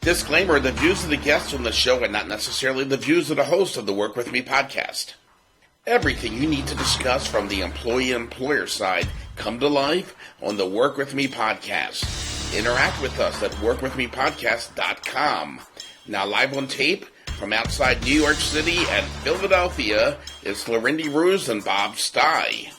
Disclaimer, the views of the guests on the show are not necessarily the views of the host of the Work With Me podcast. Everything you need to discuss from the employee-employer side come to life on the Work With Me podcast. Interact with us at workwithmepodcast.com. Now live on tape from outside New York City and Philadelphia, it's Larindy Ruse and Bob Stei.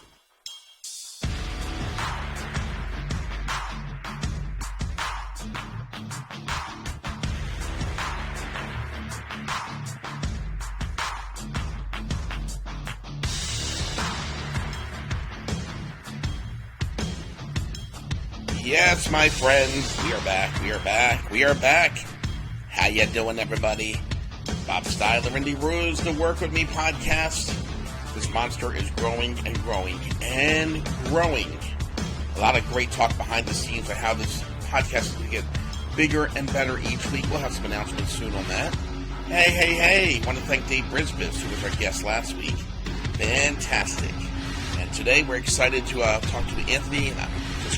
Yes, my friends, we are back. How you doing, everybody? Bob Stei, Larindy Ruse, the Work With Me podcast. This monster is growing and growing and growing. A lot of great talk behind the scenes on how this podcast is going to get bigger and better each week. We'll have some announcements soon on that. Hey, I want to thank Dave Brisbis, who was our guest last week. Fantastic. And today we're excited to talk to Anthony,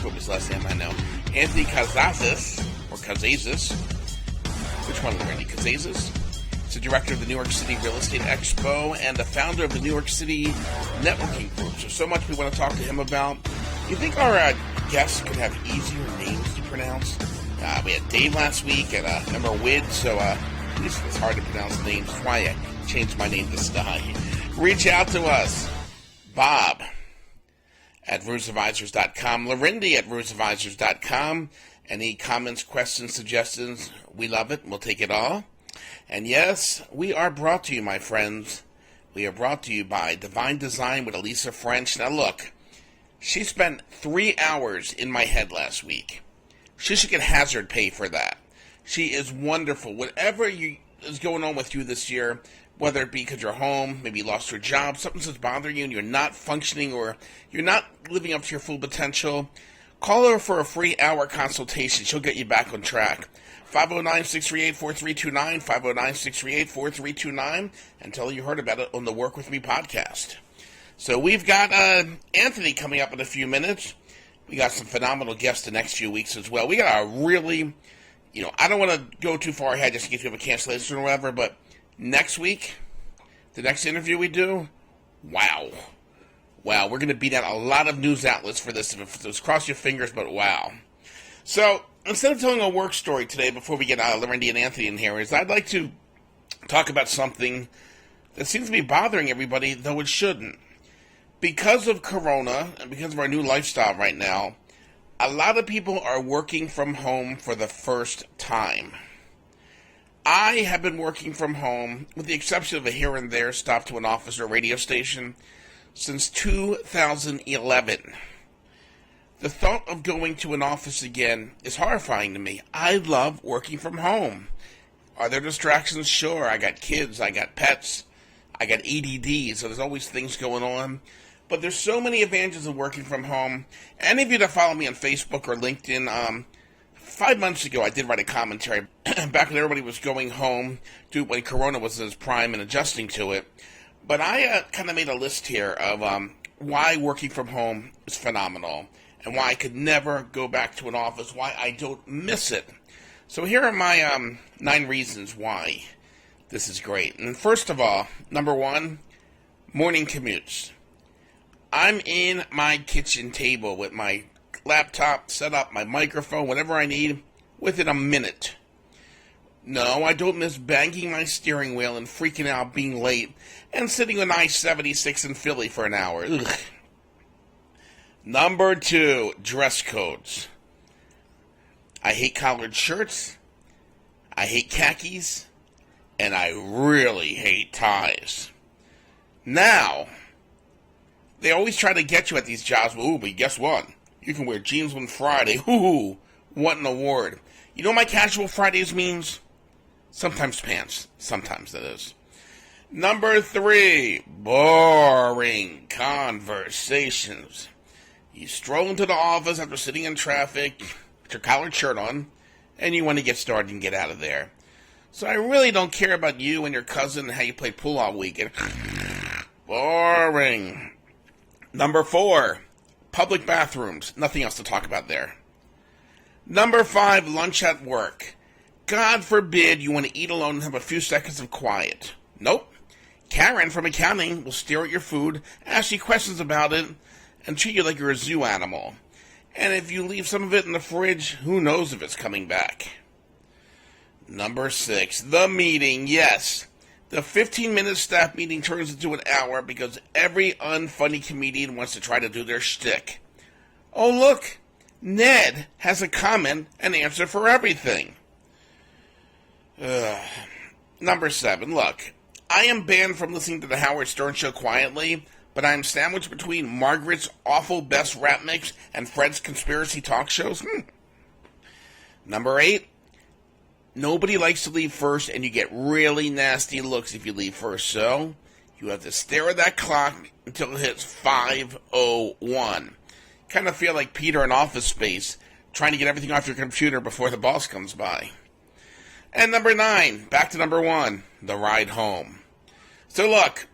what his last name I know, Anthony Kazazis, or Kazazis. Which one, Randy? Kazazis? He's the director of the New York City Real Estate Expo and the founder of the New York City Networking Group. So much we want to talk to him about. You think our guests could have easier names to pronounce? We had Dave last week and remember Wid, so it's hard to pronounce names. That's why I changed my name to Stei. Reach out to us. Bob at ruseadvisors.com, Larindy at ruseadvisors.com. Any comments, questions, suggestions, we love it. We'll take it all. And yes, we are brought to you, my friends. We are brought to you by Divine Design with Elisa French. Now look, she spent 3 hours in my head last week. She should get hazard pay for that. She is wonderful. Whatever is going on with you this year, whether it be because you're home, maybe you lost your job, something's just bothering you and you're not functioning or you're not living up to your full potential, call her for a free hour consultation. She'll get you back on track. 509-638-4329, 509-638-4329, and tell her you heard about it on the Work With Me podcast. So we've got Anthony coming up in a few minutes. We got some phenomenal guests the next few weeks as well. We got a really, I don't want to go too far ahead just in case you have a cancellation or whatever, but next week, the next interview we do, wow, we're going to beat out a lot of news outlets for this. Just cross your fingers, but wow. So, instead of telling a work story today, before we get Larindy and Anthony in here, I'd like to talk about something that seems to be bothering everybody, though it shouldn't. Because of Corona, and because of our new lifestyle right now, a lot of people are working from home for the first time. I have been working from home, with the exception of a here and there stop to an office or radio station, since 2011. The thought of going to an office again is horrifying to me. I love working from home. Are there distractions? Sure. I got kids, I got pets, I got ADD, so there's always things going on. But there's so many advantages of working from home. Any of you that follow me on Facebook or LinkedIn, 5 months ago, I did write a commentary back when everybody was going home when Corona was in its prime and adjusting to it. But I kind of made a list here of why working from home is phenomenal and why I could never go back to an office, why I don't miss it. So here are my 9 reasons why this is great. And first of all, number 1, morning commutes. I'm in my kitchen table with my laptop, set up my microphone, whatever I need, within a minute. No, I don't miss banging my steering wheel and freaking out being late and sitting on I-76 in Philly for an hour. Ugh. Number 2, dress codes. I hate collared shirts, I hate khakis, and I really hate ties. Now, they always try to get you at these jobs, but guess what? You can wear jeans on Friday. Ooh, what an award. You know what my casual Fridays means? Sometimes pants. Sometimes that is. Number 3, boring conversations. You stroll into the office after sitting in traffic, put your collared shirt on, and you want to get started and get out of there. So I really don't care about you and your cousin and how you play pool all weekend. Boring. Number 4, public bathrooms. Nothing else to talk about there. Number 5, lunch at work. God forbid you want to eat alone and have a few seconds of quiet. Nope. Karen from accounting will stare at your food, ask you questions about it, and treat you like you're a zoo animal. And if you leave some of it in the fridge, who knows if it's coming back. Number 6, the meeting. Yes, the 15-minute staff meeting turns into an hour because every unfunny comedian wants to try to do their shtick. Oh, look, Ned has a comment and answer for everything. Number 7, look, I am banned from listening to the Howard Stern Show quietly, but I am sandwiched between Margaret's awful best rap mix and Fred's conspiracy talk shows. Number 8, nobody likes to leave first, and you get really nasty looks if you leave first, so you have to stare at that clock until it hits 5:01. Kind of feel like Peter in Office Space, trying to get everything off your computer before the boss comes by. And number 9, back to number 1, the ride home. So look,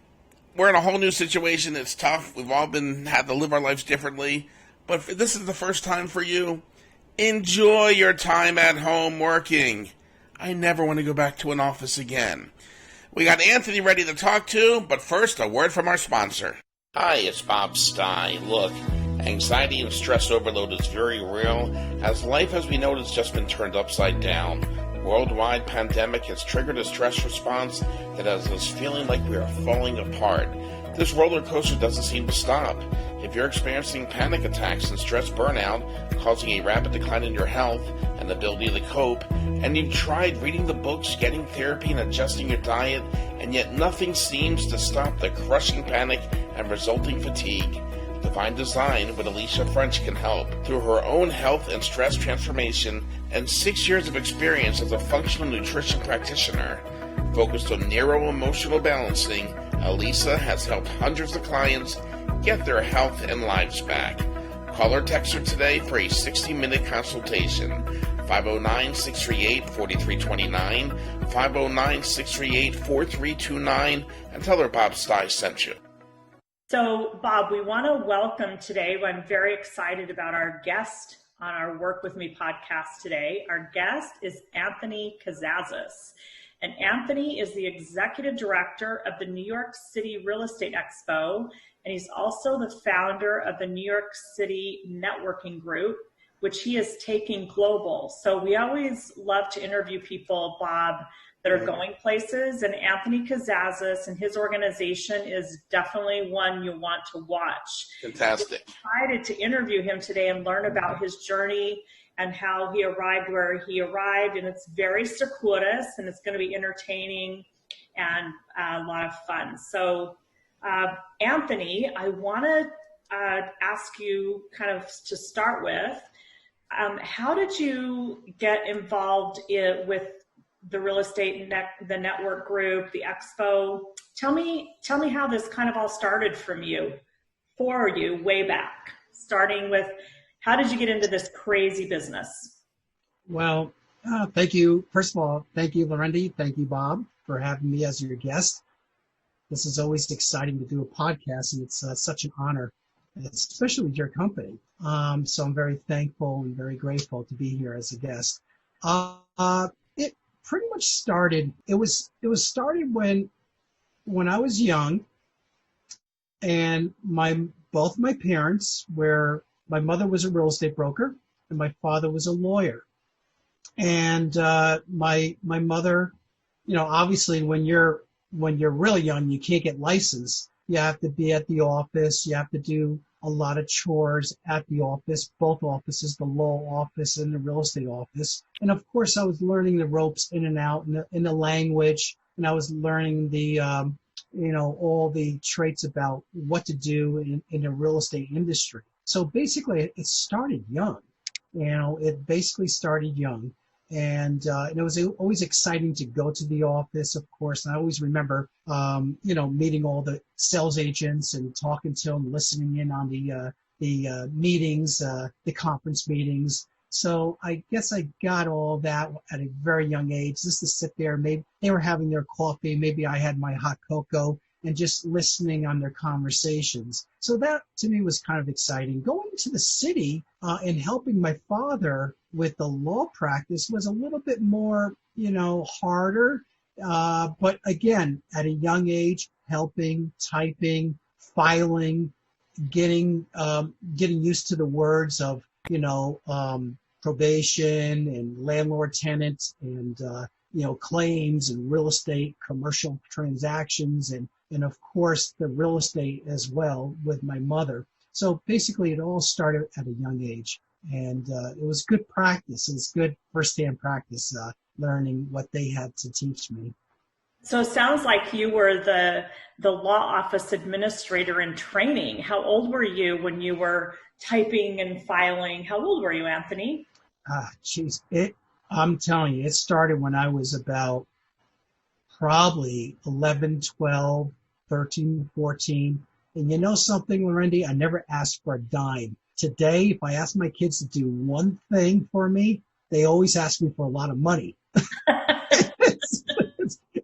we're in a whole new situation. It's tough. We've all had to live our lives differently. But if this is the first time for you, enjoy your time at home working. I never want to go back to an office again. We got Anthony ready to talk to, but first, a word from our sponsor. Hi, it's Bob Stei. Look, anxiety and stress overload is very real, as life as we know it has just been turned upside down. Worldwide pandemic has triggered a stress response that has us feeling like we are falling apart. This roller coaster doesn't seem to stop. If you're experiencing panic attacks and stress burnout, causing a rapid decline in your health and ability to cope, and you've tried reading the books, getting therapy, and adjusting your diet, and yet nothing seems to stop the crushing panic and resulting fatigue, Divine Design with Alicia French can help. Through her own health and stress transformation and 6 years of experience as a functional nutrition practitioner, focused on neuro-emotional balancing, Alicia has helped hundreds of clients get their health and lives back. Call or text her today for a 60-minute consultation. 509-638-4329, 509-638-4329, and tell her Bob Stei sent you. So, Bob, we want to welcome today, I'm very excited about our guest on our Work With Me podcast today. Our guest is Anthony Kazazis. And Anthony is the executive director of the New York City Real Estate Expo, and he's also the founder of the New York City Networking Group, which he is taking global. So we always love to interview people, Bob, that are going places, and Anthony Kazazis and his organization is definitely one you want to watch. Fantastic. We're excited to interview him today and learn about his journey and how he arrived where he arrived, and it's very circuitous, and it's going to be entertaining and a lot of fun. So, Anthony, I want to ask you kind of to start with, how did you get involved with the real estate, the network group, the Expo? Tell me how this kind of all started for you way back, starting with how did you get into this crazy business? Well, thank you. First of all, thank you, Lorendi. Thank you, Bob, for having me as your guest. This is always exciting to do a podcast, and it's such an honor, especially with your company. So I'm very thankful and very grateful to be here as a guest. It pretty much started. It was started when I was young, and both my parents were. My mother was a real estate broker, and my father was a lawyer. And my mother, obviously when you're really young, you can't get licensed. You have to be at the office. You have to do a lot of chores at the office, both offices, the law office and the real estate office. And of course, I was learning the ropes in and out in the language, and I was learning the all the traits about what to do in the real estate industry. So basically, it started young. It basically started young. And it was always exciting to go to the office, of course. And I always remember, meeting all the sales agents and talking to them, listening in on the meetings, the conference meetings. So I guess I got all that at a very young age, just to sit there. Maybe they were having their coffee. Maybe I had my hot cocoa, and just listening on their conversations. So that, to me, was kind of exciting. Going to the city and helping my father with the law practice was a little bit more, harder. But again, at a young age, helping, typing, filing, getting used to the words of, probation and landlord tenant and, claims and real estate, commercial transactions, and of course the real estate as well with my mother. So basically it all started at a young age, and it was good practice. It was good firsthand practice, learning what they had to teach me. So it sounds like you were the law office administrator in training. How old were you when you were typing and filing? How old were you, Anthony? I'm telling you, it started when I was about probably 11, 12, 13, 14. And you know something, Lorendi? I never asked for a dime. Today, if I ask my kids to do one thing for me, they always ask me for a lot of money.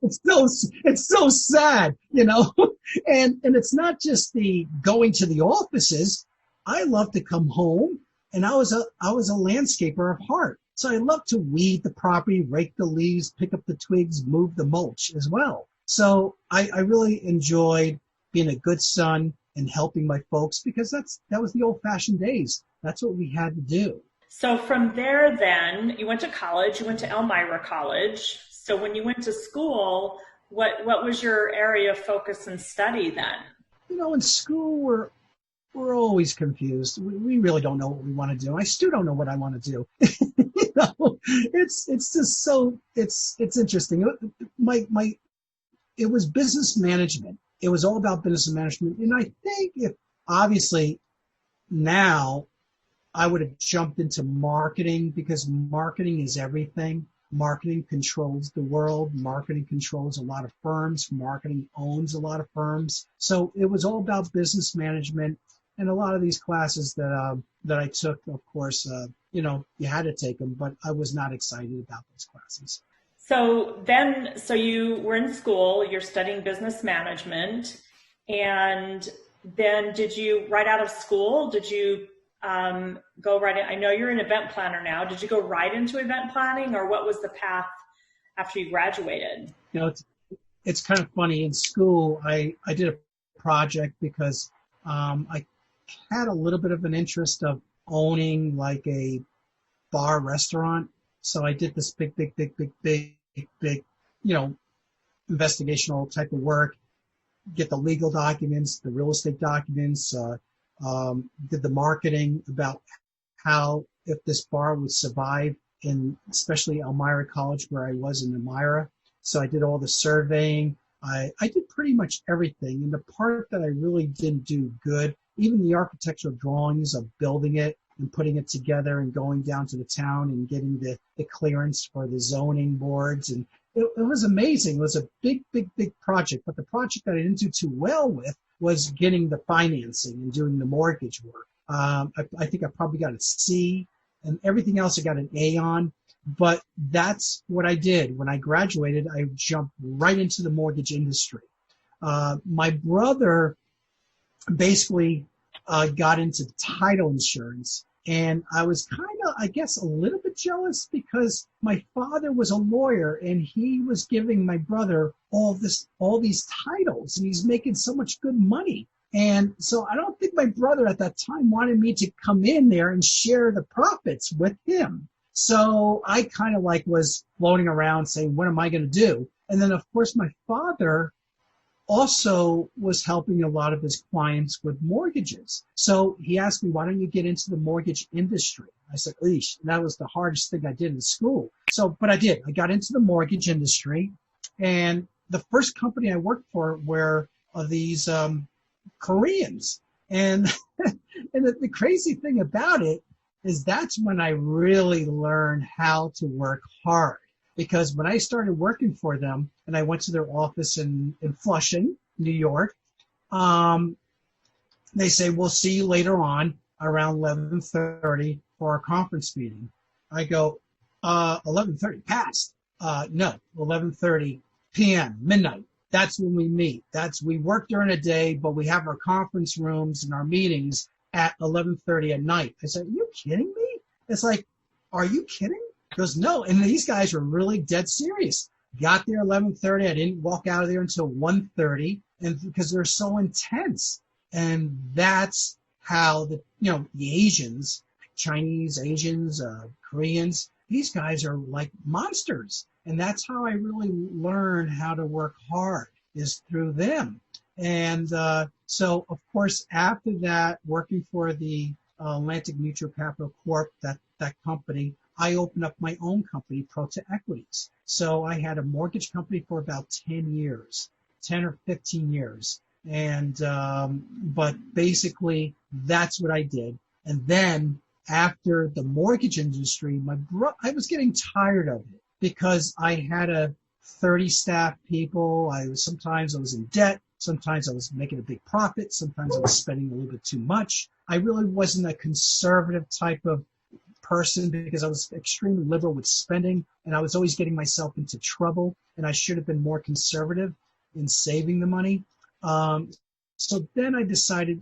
It's so sad, and it's not just the going to the offices. I love to come home, and I was a landscaper of heart. So I love to weed the property, rake the leaves, pick up the twigs, move the mulch as well. So I really enjoyed being a good son and helping my folks, because that was the old-fashioned days. That's what we had to do. So from there, then you went to college. You went to Elmira College. So when you went to school, what was your area of focus and study then? In school we're always confused. We really don't know what we want to do. I still don't know what I want to do. It's just so it's interesting. It was business management. It was all about business management. And I think if obviously now I would have jumped into marketing, because marketing is everything. Marketing controls the world. Marketing controls a lot of firms. Marketing owns a lot of firms. So it was all about business management. And a lot of these classes that I took, of course, you had to take them, but I was not excited about those classes. So you were in school, you're studying business management, and then did you, right out of school, did you go right in? I know you're an event planner now. Did you go right into event planning, or what was the path after you graduated? It's kind of funny. In school, I did a project because I had a little bit of an interest of owning like a bar restaurant. So I did this big, investigational type of work, get the legal documents, the real estate documents, did the marketing about how, if this bar would survive in, especially Elmira College, where I was in Elmira. So I did all the surveying. I did pretty much everything. And the part that I really didn't do good, even the architectural drawings of building it and putting it together and going down to the town and getting the clearance for the zoning boards. And it was amazing. It was a big project. But the project that I didn't do too well with was getting the financing and doing the mortgage work. I think I probably got a C, and everything else I got an A on. But that's what I did. When I graduated, I jumped right into the mortgage industry. My brother basically got into title insurance, and I was kind of, I guess, a little bit jealous because my father was a lawyer and he was giving my brother all these titles, and he's making so much good money. And so I don't think my brother at that time wanted me to come in there and share the profits with him. So I kind of was floating around saying, what am I going to do? And then, of course, my father also was helping a lot of his clients with mortgages. So he asked me, why don't you get into the mortgage industry? I said, eesh, that was the hardest thing I did in school. But I did. I got into the mortgage industry. And the first company I worked for were these Koreans. And, and the crazy thing about it is that's when I really learned how to work hard. Because when I started working for them and I went to their office in Flushing, New York, they say, we'll see you later on around 11:30 for our conference meeting. I go, 11:30 past. No, 11:30 p.m., midnight. That's when we meet. We work during the day, but we have our conference rooms and our meetings at 11:30 at night. I said, are you kidding me? It's like, are you kidding? He goes, no. And these guys were really dead serious. Got there 11:30. I didn't walk out of there until 1:30, and because they're so intense. And that's how the Asians, Chinese, Asians, Koreans, these guys are like monsters. And that's how I really learned how to work hard, is through them. And so, of course, after that, working for the Atlantic Mutual Capital Corp, that company, I opened up my own company, Prota Equities. So I had a mortgage company for about 10 years, 10 or 15 years. And but basically, that's what I did. And then after the mortgage industry, I was getting tired of it because I had 30 staff people. Sometimes I was in debt. Sometimes I was making a big profit. Sometimes I was spending a little bit too much. I really wasn't a conservative type of person because I was extremely liberal with spending, and I was always getting myself into trouble, and I should have been more conservative in saving the money. So then I decided,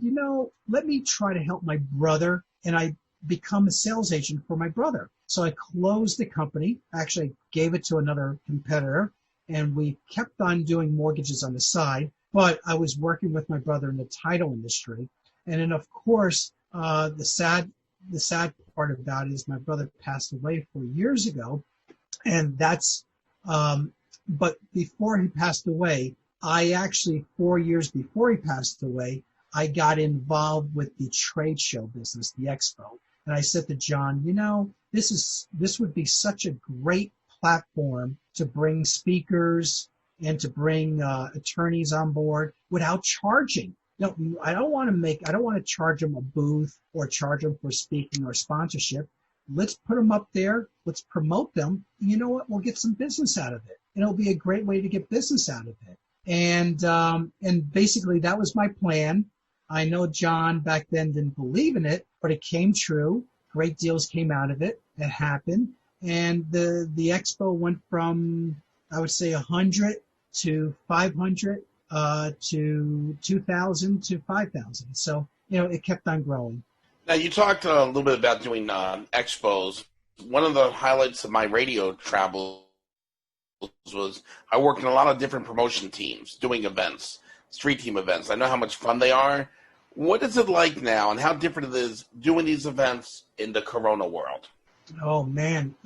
let me try to help my brother, and I become a sales agent for my brother. So I closed the company. Actually, I gave it to another competitor, and we kept on doing mortgages on the side, but I was working with my brother in the title industry. And then, of course, the sad part about it is my brother passed away 4 years ago, and but before he passed away, I actually, 4 years before he passed away, I got involved with the trade show business, the Expo. And I said to John, this would be such a great platform to bring speakers and to bring attorneys on board without charging. I don't want to charge them a booth or charge them for speaking or sponsorship. Let's put them up there. Let's promote them. And you know what? We'll get some business out of it. And it'll be a great way to get business out of it. And basically that was my plan. I know John back then didn't believe in it, but it came true. Great deals came out of it. It happened. And the Expo went from, I would say, 100 to 500 to 2,000 to 5,000. So, it kept on growing. Now, you talked a little bit about doing expos. One of the highlights of my radio travels was I worked in a lot of different promotion teams doing events, street team events. I know how much fun they are. What is it like now, and how different it is doing these events in the Corona world? Oh, man.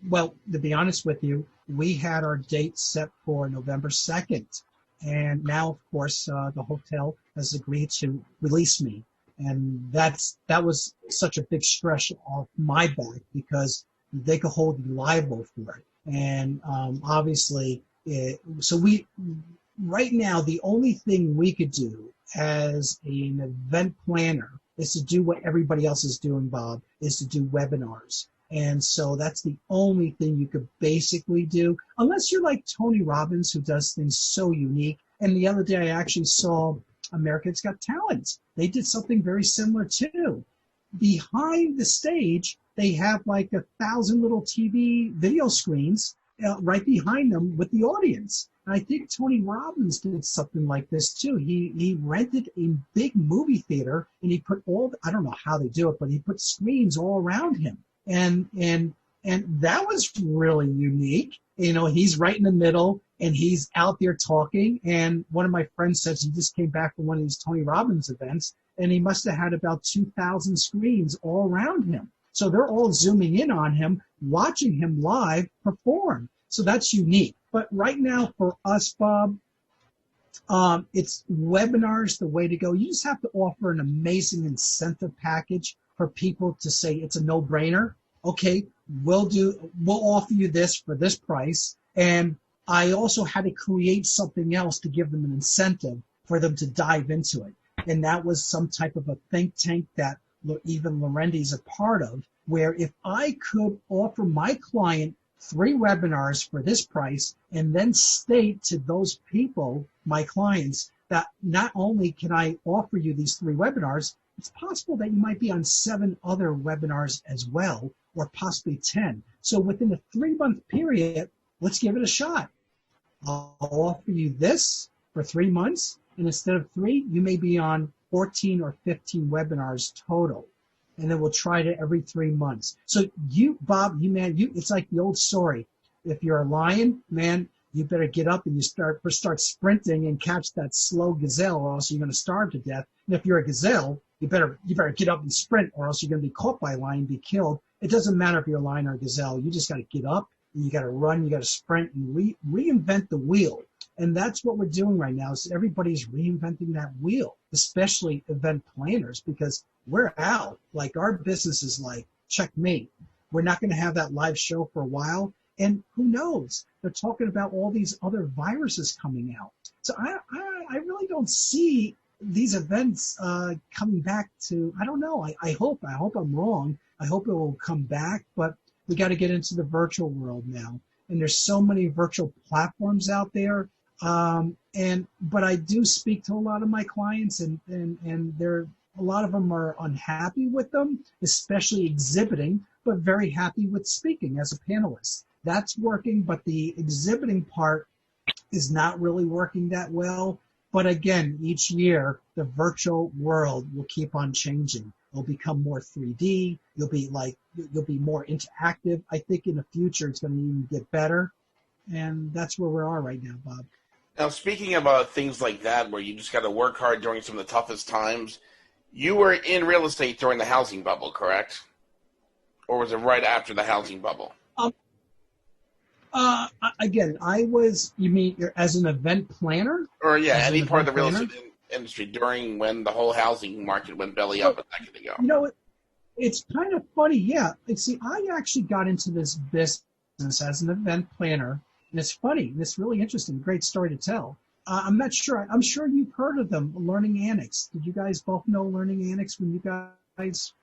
Well, to be honest with you, we had our date set for November 2nd. And now, of course, the hotel has agreed to release me. And that was such a big stress off my back because they could hold you liable for it. And obviously, right now, the only thing we could do as an event planner is to do what everybody else is doing, Bob, is to do webinars. And so that's the only thing you could basically do, unless you're like Tony Robbins, who does things so unique. And the other day I actually saw America's Got Talent. They did something very similar too. Behind the stage, they have like 1,000 little TV video screens right behind them with the audience. And I think Tony Robbins did something like this too. He rented a big movie theater and he put I don't know how they do it, but he put screens all around him. And that was really unique. He's right in the middle and he's out there talking. And one of my friends says he just came back from one of these Tony Robbins events and he must have had about 2,000 screens all around him. So they're all zooming in on him, watching him live perform. So that's unique. But right now for us, Bob, it's webinars the way to go. You just have to offer an amazing incentive package for people to say it's a no-brainer. Okay, we'll offer you this for this price. And I also had to create something else to give them an incentive for them to dive into it. And that was some type of a think tank that even Lorendi's a part of, where if I could offer my client 3 webinars for this price and then state to those people, my clients, that not only can I offer you these 3 webinars, it's possible that you might be on 7 other webinars as well, or possibly 10. So within a 3-month period, let's give it a shot. I'll offer you this for 3 months, and instead of 3, you may be on 14 or 15 webinars total. and then we'll try it every 3 months. So you, Bob, it's like the old story. If you're a lion, man, you better get up and you start sprinting and catch that slow gazelle, or else you're going to starve to death. And if you're a gazelle, you better get up and sprint, or else you're going to be caught by a lion and be killed. It doesn't matter if you're a lion or a gazelle. You just got to get up, and you got to run, you got to sprint, and reinvent the wheel. And that's what we're doing right now. Is everybody's reinventing that wheel, especially event planners, because we're out. Like, our business is like checkmate. We're not going to have that live show for a while. And who knows? They're talking about all these other viruses coming out. So I really don't see these events coming back to, I don't know. I hope I'm wrong. I hope it will come back, but we got to get into the virtual world now. And there's so many virtual platforms out there. But I do speak to a lot of my clients, and a lot of them are unhappy with them, especially exhibiting, but very happy with speaking as a panelist. That's working, but the exhibiting part is not really working that well. But again, each year, the virtual world will keep on changing. It'll become more 3D. You'll be more interactive. I think in the future, it's going to even get better. And that's where we are right now, Bob. Now, speaking about things like that, where you just got to work hard during some of the toughest times, you were in real estate during the housing bubble, correct? Or was it right after the housing bubble? Again, I was, you mean as an event planner? Or, yeah, any part of the real estate industry during when the whole housing market went belly up a decade ago. You know, it's kind of funny, yeah. See, I actually got into this business as an event planner, and it's funny, and it's really interesting, great story to tell. I'm not sure, I'm sure you've heard of them, Learning Annex. Did you guys both know Learning Annex when you guys,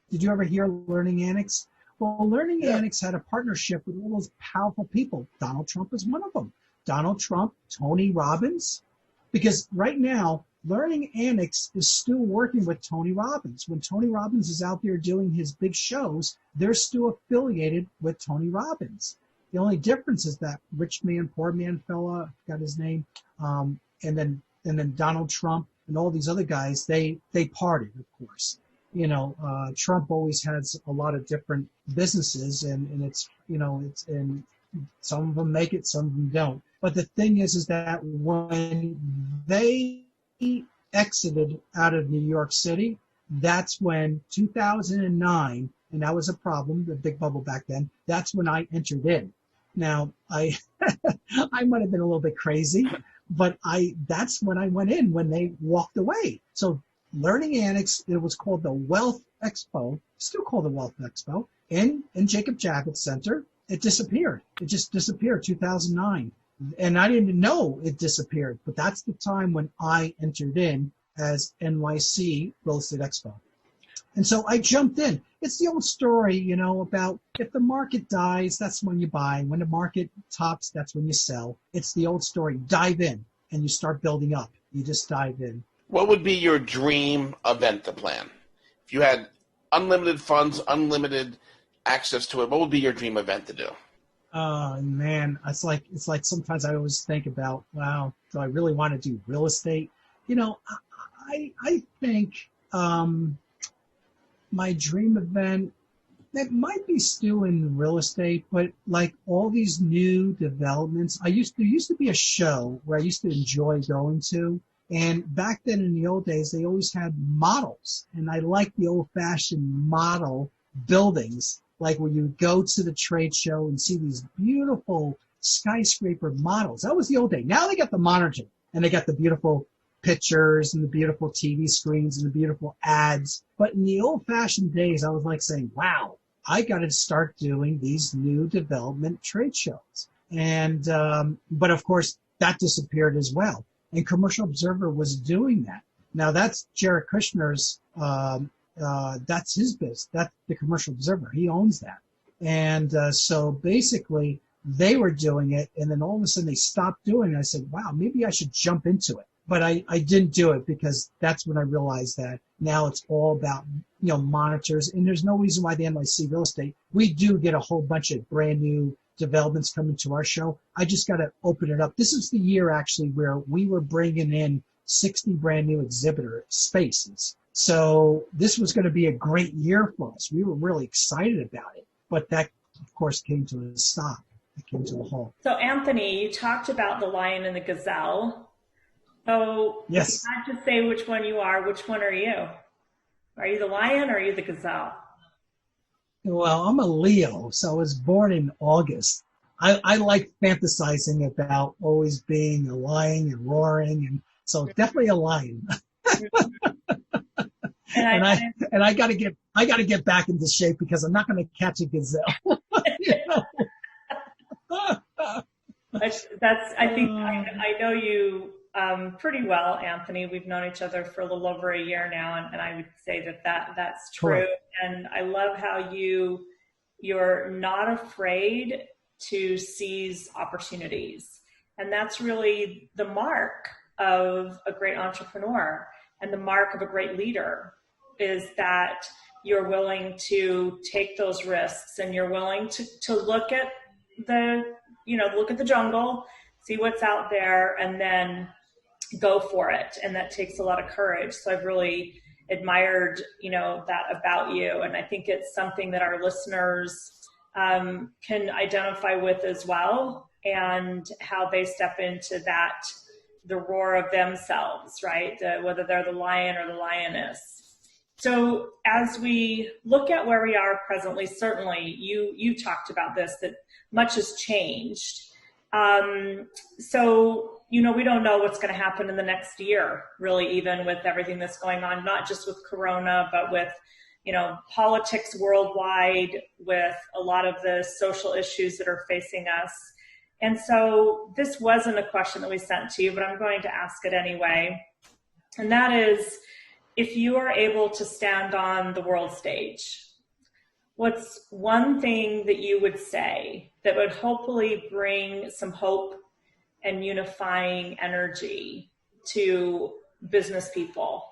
did you ever hear Learning Annex? Well, Learning Annex had a partnership with all those powerful people. Donald Trump is one of them. Donald Trump, Tony Robbins. Because right now, Learning Annex is still working with Tony Robbins. When Tony Robbins is out there doing his big shows, they're still affiliated with Tony Robbins. The only difference is that rich man, poor man fella, I forgot his name, and then Donald Trump and all these other guys, they partied, of course. You know, Trump always has a lot of different businesses, and it's, you know, and some of them make it, some of them don't. But the thing is that when they exited out of New York City, that's when 2009, and that was a problem, the big bubble back then, that's when I entered in. Now, I might have been a little bit crazy, but that's when I went in, when they walked away. So Learning Annex, it was called the Wealth Expo, still called the Wealth Expo, in Jacob Javits Center. It disappeared. It just disappeared, 2009. And I didn't know it disappeared, but that's the time when I entered in as NYC Real Estate Expo. And so I jumped in. It's the old story, you know, about if the market dies, that's when you buy. When the market tops, that's when you sell. It's the old story. Dive in, and you start building up. You just dive in. What would be your dream event to plan? If you had unlimited funds, unlimited access to it, what would be your dream event to do? Oh, man, it's like sometimes I always think about, wow, do I really want to do real estate? You know, I think my dream event, that might be still in real estate, but like all these new developments, there used to be a show where I used to enjoy going to. And back then in the old days, they always had models. And I like the old-fashioned model buildings, like where you go to the trade show and see these beautiful skyscraper models. That was the old day. Now they got the modern day, and they got the beautiful pictures and the beautiful TV screens and the beautiful ads. But in the old-fashioned days, I was like saying, wow, I got to start doing these new development trade shows. And but of course, that disappeared as well. And Commercial Observer was doing that. Now that's Jared Kushner's, that's his business. That's the Commercial Observer. He owns that. And so basically they were doing it, and then all of a sudden they stopped doing it. I said, wow, maybe I should jump into it. But I didn't do it because that's when I realized that now it's all about, you know, monitors. And there's no reason why the NYC Real Estate, we do get a whole bunch of brand new developments coming to our show. I just got to open it up. This is the year actually where we were bringing in 60 brand new exhibitor spaces So this was going to be a great year for us. We were really excited about it, but that, of course, came to a stop. It came to a halt. So Anthony, you talked about the lion and the gazelle. So if Yes. you had to say which one you are, which one are you? Are you the lion or are you the gazelle? Well, I'm a Leo, so I was born in August. I like fantasizing about always being a lion and roaring, and so definitely a lion. And I got to get back into shape because I'm not going to catch a gazelle. You know? I think I know you pretty well, Anthony. We've known each other for a little over a year now, and I would say that's true. Correct. And I love how you're not afraid to seize opportunities, and that's really the mark of a great entrepreneur and the mark of a great leader, is that you're willing to take those risks and you're willing to look at the jungle, see what's out there, and then go for it. And that takes a lot of courage. So I've really admired, that about you. And I think it's something that our listeners can identify with as well, and how they step into the roar of themselves, right? Whether they're the lion or the lioness. So as we look at where we are presently, certainly you talked about this, that much has changed. So, we don't know what's going to happen in the next year, really, even with everything that's going on, not just with Corona, but with, politics worldwide, with a lot of the social issues that are facing us. And so this wasn't a question that we sent to you, but I'm going to ask it anyway. And that is, if you are able to stand on the world stage, what's one thing that you would say that would hopefully bring some hope and unifying energy to business people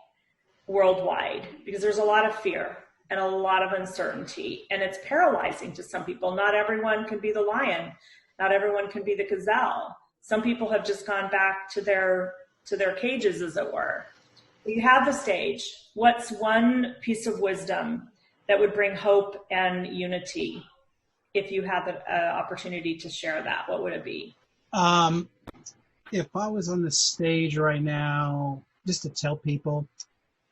worldwide? Because there's a lot of fear and a lot of uncertainty, and it's paralyzing to some people. Not everyone can be the lion. Not everyone can be the gazelle. Some people have just gone back to their cages, as it were. You have the stage. What's one piece of wisdom that would bring hope and unity? If you had the opportunity to share that, what would it be? If I was on the stage right now, just to tell people,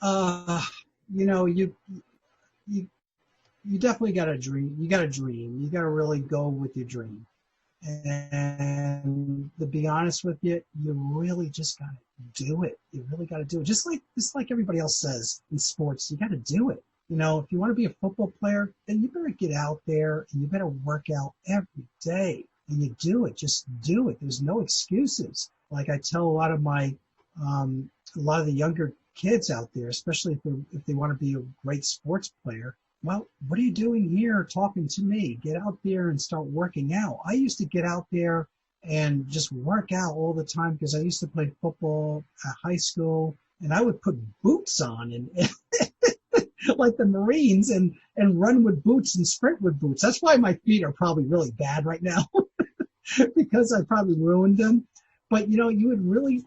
you definitely got a dream. You got a dream. You got to really go with your dream. And to be honest with you, you really just got to do it. You really got to do it. Just like everybody else says in sports, you got to do it. If you want to be a football player, then you better get out there and you better work out every day. And you do it. Just do it. There's no excuses. Like I tell a lot of the younger kids out there, especially if they want to be a great sports player. Well, what are you doing here talking to me? Get out there and start working out. I used to get out there and just work out all the time because I used to play football at high school, and I would put boots on and like the Marines and run with boots and sprint with boots. That's why my feet are probably really bad right now because I probably ruined them. But, you would really,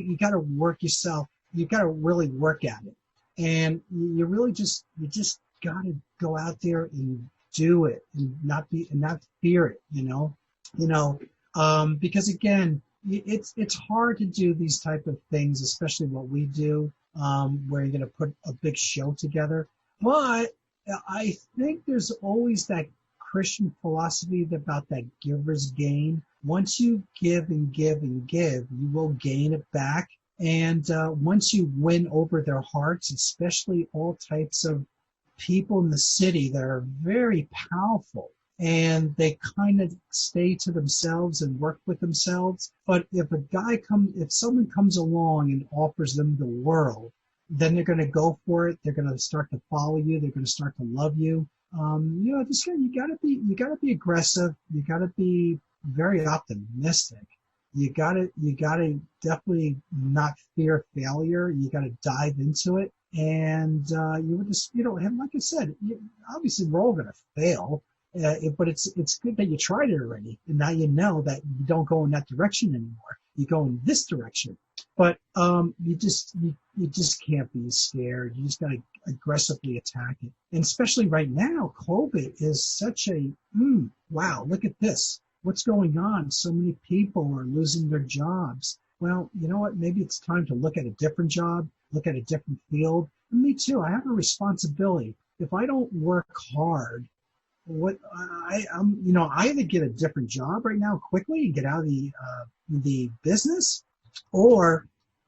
you got to work yourself. You got to really work at it. And you just got to go out there and do it and not fear it, because again, it's hard to do these type of things, especially what we do, where you're going to put a big show together. But I think there's always that Christian philosophy about that giver's gain. Once you give and give and give, you will gain it back. And once you win over their hearts, especially all types of people in the city that are very powerful, and they kind of stay to themselves and work with themselves. But if someone comes along and offers them the world, then they're going to go for it. They're going to start to follow you. They're going to start to love you. You gotta be aggressive. You gotta be very optimistic. You gotta definitely not fear failure. You gotta dive into it. And you would just, and like I said, obviously we're all gonna fail, but it's good that you tried it already, and now you know that you don't go in that direction anymore. You go in this direction. But you just can't be scared. You just got to aggressively attack it. And especially right now, COVID is such a, wow, look at this. What's going on? So many people are losing their jobs. Well, you know what? Maybe it's time to look at a different job, look at a different field. And me too. I have a responsibility. If I don't work hard, I either get a different job right now quickly and get out of the business, or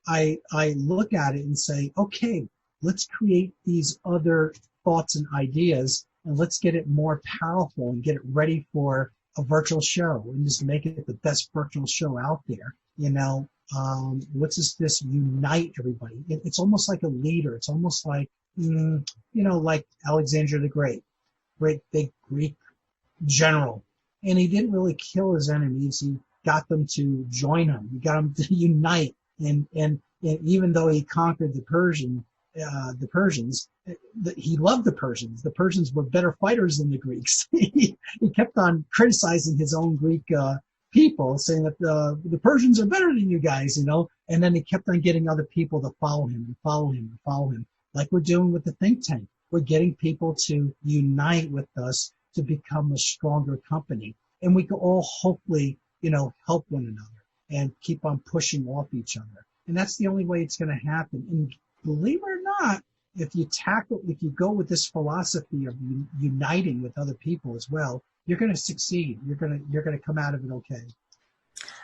I look at it and say, okay, let's create these other thoughts and ideas, and let's get it more powerful and get it ready for a virtual show and just make it the best virtual show out there. What's this unite everybody? It's almost like a leader. It's almost like, like Alexander the Great big Greek general. And he didn't really kill his enemies. He got them to join him. He got them to unite. And even though he conquered the Persians, he loved the Persians. The Persians were better fighters than the Greeks. He kept on criticizing his own Greek people, saying that the Persians are better than you guys, And then he kept on getting other people to follow him and follow him and follow him, like we're doing with the think tank. We're getting people to unite with us to become a stronger company. And we can all hopefully, help one another and keep on pushing off each other. And that's the only way it's going to happen. And believe it or not, if you go with this philosophy of uniting with other people as well, you're going to succeed. You're going to come out of it okay.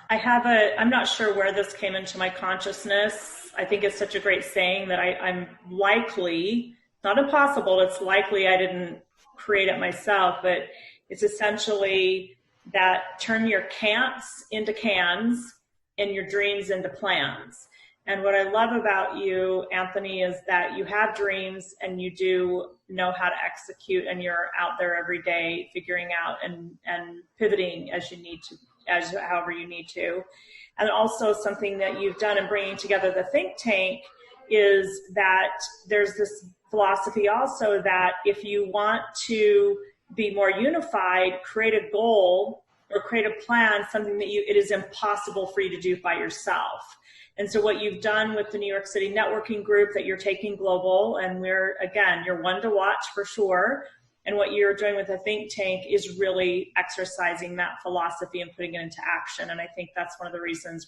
I'm not sure where this came into my consciousness. I think it's such a great saying that I'm likely, not impossible, it's likely I didn't create it myself, but it's essentially that turn your can'ts into cans and your dreams into plans. And what I love about you, Anthony, is that you have dreams and you do know how to execute, and you're out there every day figuring out and pivoting as you need to, however you need to. And also something that you've done in bringing together the think tank is that there's this philosophy also that if you want to be more unified, create a goal or create a plan, something that it is impossible for you to do by yourself. And so what you've done with the New York City networking group that you're taking global, and you're one to watch for sure. And what you're doing with the think tank is really exercising that philosophy and putting it into action. And I think that's one of the reasons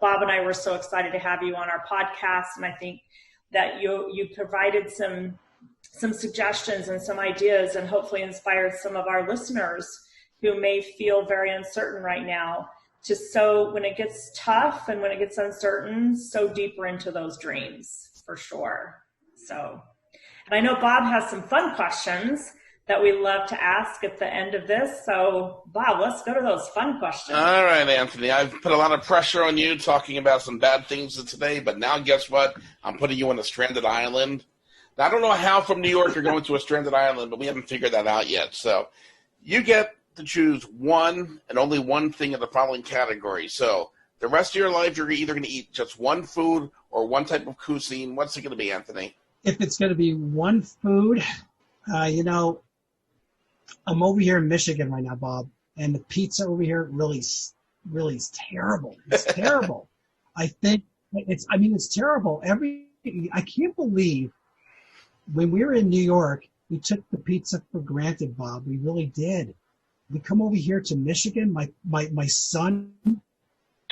Bob and I were so excited to have you on our podcast. And I think that you provided some suggestions and some ideas, and hopefully inspired some of our listeners who may feel very uncertain right now to sow, when it gets tough and when it gets uncertain, sow deeper into those dreams for sure. So, and I know Bob has some fun questions that we love to ask at the end of this. So Bob, let's go to those fun questions. All right, Anthony, I've put a lot of pressure on you talking about some bad things today, but now guess what? I'm putting you on a stranded island. Now, I don't know how from New York you're going to a stranded island, but we haven't figured that out yet. So you get to choose one and only one thing in the following category. So the rest of your life, you're either going to eat just one food or one type of cuisine. What's it going to be, Anthony? If it's going to be one food, I'm over here in Michigan right now, Bob, and the pizza over here really is terrible. It's terrible. I think it's terrible. I can't believe when we were in New York, we took the pizza for granted, Bob. We really did. We come over here to Michigan. My son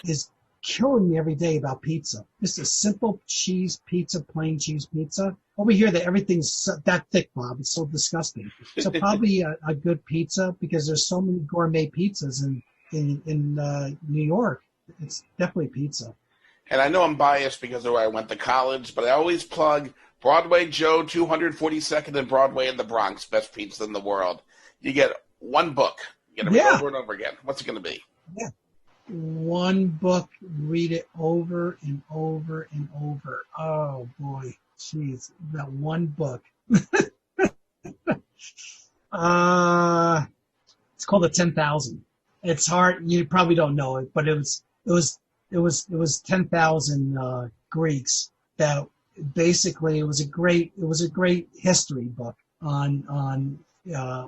is killing me every day about pizza. Just a simple cheese pizza, plain cheese pizza. Over here, everything's that thick, Bob. It's so disgusting. So probably a good pizza, because there's so many gourmet pizzas in New York. It's definitely pizza. And I know I'm biased because of where I went to college, but I always plug Broadway Joe, 242nd and Broadway in the Bronx, best pizza in the world. You get one book. You get to read over and over again. What's it going to be? Yeah. One book, read it over and over and over. Oh, boy. Jeez, that one book. It's called The 10,000. It's hard. You probably don't know it, but it was 10,000 Greeks that basically it was a great history book on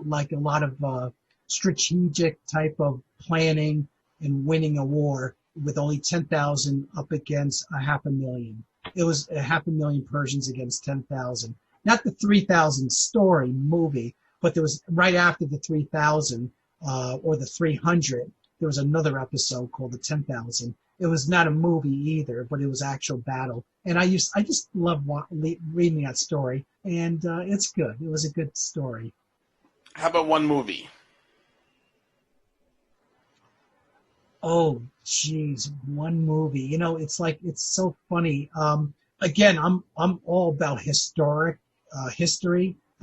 like a lot of strategic type of planning and winning a war. with only 10,000 up against 500,000. It was 500,000 Persians against 10,000. Not the 3,000 story movie, but there was right after the 3,000 or the 300, there was another episode called the 10,000. It was not a movie either, but it was actual battle. And I just love reading that story, and it's good. It was a good story. How about one movie? Oh, geez, one movie. You know, it's so funny. Again, I'm all about history.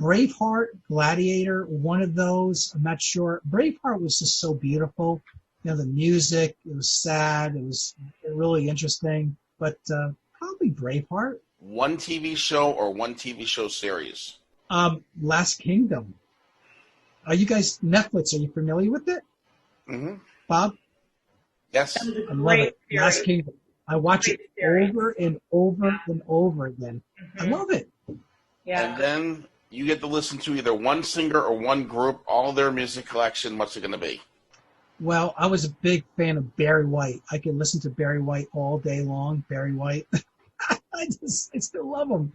Braveheart, Gladiator, one of those. I'm not sure. Braveheart was just so beautiful. You know, the music, it was sad. It was really interesting. But probably Braveheart. One TV show or one TV show series? Last Kingdom. Are you guys, Netflix, are you familiar with it? Mm-hmm. Bob? Yes. I love it. Last Kingdom. I watch it over and over and over again. I love it. Yeah. And then you get to listen to either one singer or one group, all their music collection. What's it going to be? Well, I was a big fan of Barry White. I could listen to Barry White all day long. Barry White. I still love him.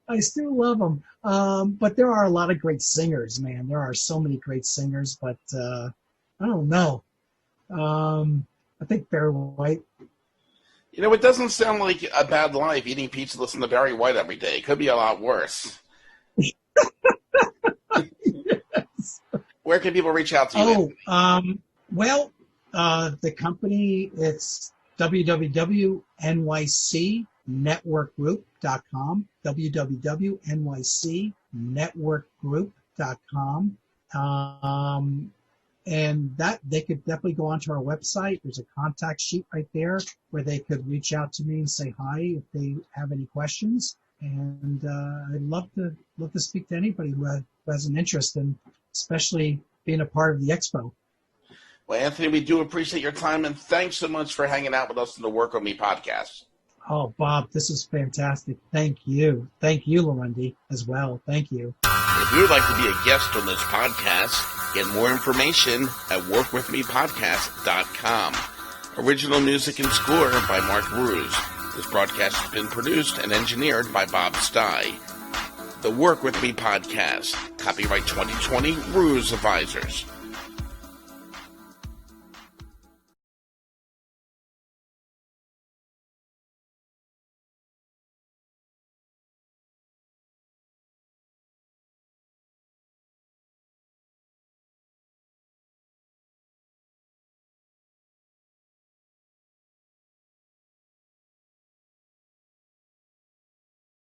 I still love him. But there are a lot of great singers, man. There are so many great singers, but I don't know. I think Barry White. You know, it doesn't sound like a bad life eating pizza, listening to Barry White every day. It could be a lot worse. Yes. Where can people reach out to you? Well, the company, it's www.nycnetworkgroup.com, www.nycnetworkgroup.com. And that they could definitely go onto our website. There's a contact sheet right there where they could reach out to me and say hi if they have any questions. And I'd love to speak to anybody who has an interest in, especially being a part of the Expo. Well, Anthony, we do appreciate your time, and thanks so much for hanging out with us in the Work With Me podcast. Oh, Bob, this is fantastic. Thank you. Thank you, Lorendi, as well. Thank you. If you would like to be a guest on this podcast, get more information at workwithmepodcast.com. Original music and score by Mark Ruse. This broadcast has been produced and engineered by Bob Stei. The Work With Me podcast. Copyright 2020, Ruse Advisors.